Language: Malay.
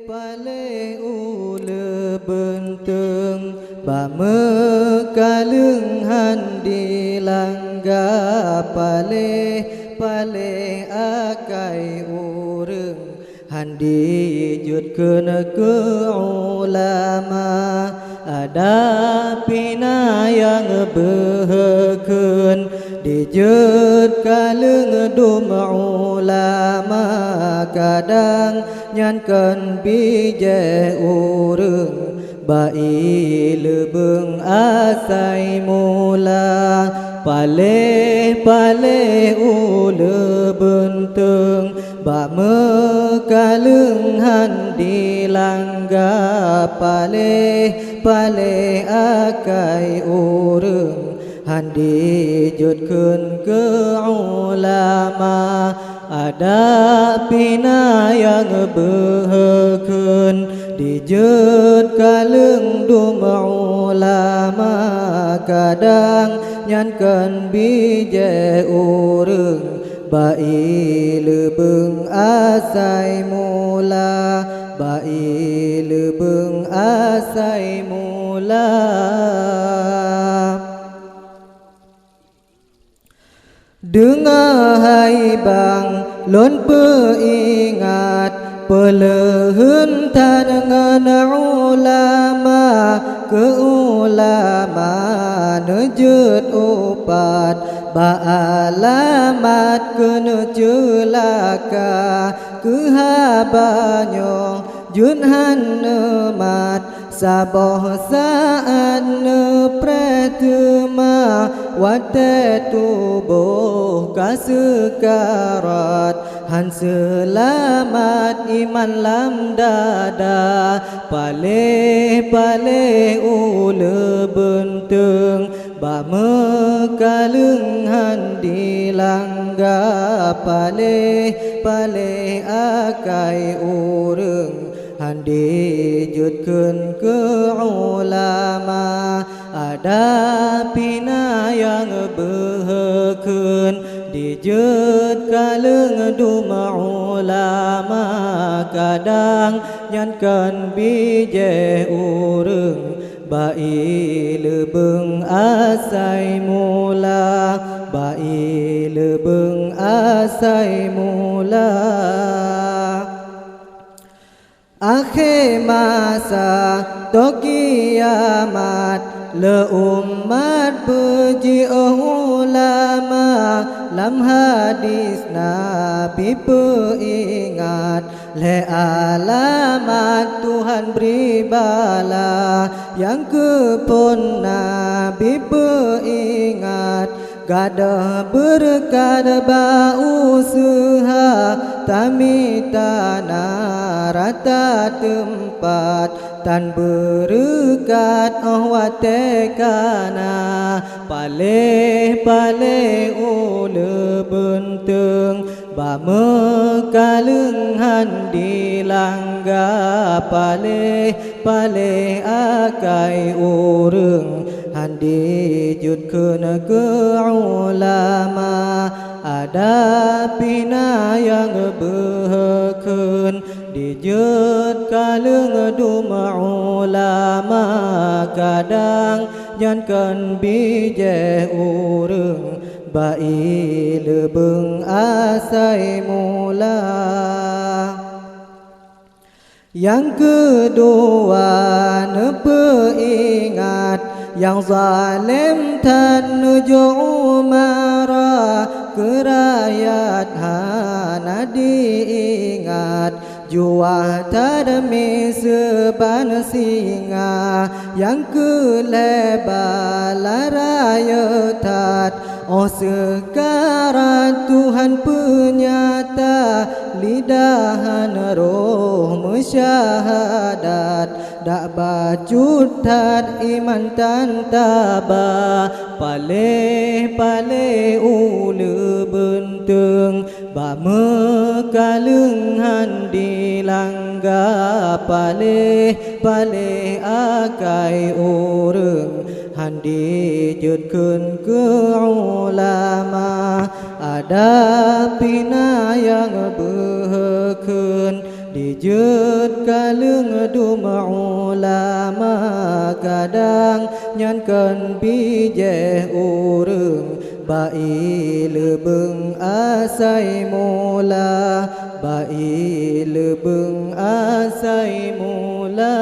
Pale ule benteng bame kaleng handi langga pale akai ureng handi jut kena ke ulama ada pina yang beheken dijut kaleng dum ulama kadang nyankan bije ureng bai lebeng asai mula pale ule benteng bame kaleng handi langga pale akai ureng handi jutkeun ke ulama ada pina yang beheken dijut kaleng dum ulama kadang nyankan bije ureng bai lebeng asai mula bai lebeng asai mula. Dengar hai bang lon peingat pelehun tangan ulama ke ulama nejut upat baalamat kena celaka ke habanyo junhan nemat saboh saat nepretema wate tubuh kasekarat han selamat iman lam dada pale ule benteng bame kaleng handi langga pale akai ureng handi jutkeun ke ulama ada pina yang beheken dijut kaleng dum ulama kadang nyankan bije ureng bai lebeng asai mula bai lebeng asai mula. Akhir masa to kiamat le umat puji ulama lam hadis Nabi peingat le alamat Tuhan beri bala yang kepun Nabi peingat gadah berkat bausaha tami tanah rata tempat tan berkat awate kana pale ule benteng bame kaleng handi langga pale akai ureng handi jutkeun ke ulama ada pina yang beheken dijut kaleng dum ulama kadang nyankan bije ureng bai lebeng asai mula. Yang kedua nepeingat yang zalim tan nuju marah kerayat hana diingat jua tadmi seban singa yang kelebal rayatat oh sekarang Tuhan penyata lidahan roh musyahadat dak bacutat iman tan tabah pale ule benteng bame kaleng handi langga pale akai ureng handi jutkeun ke ulama ada pina yang beheken dijut kalung duma ulama kadang nyankan bijeh urang bai lebeng asai mula bai lebeng asai mula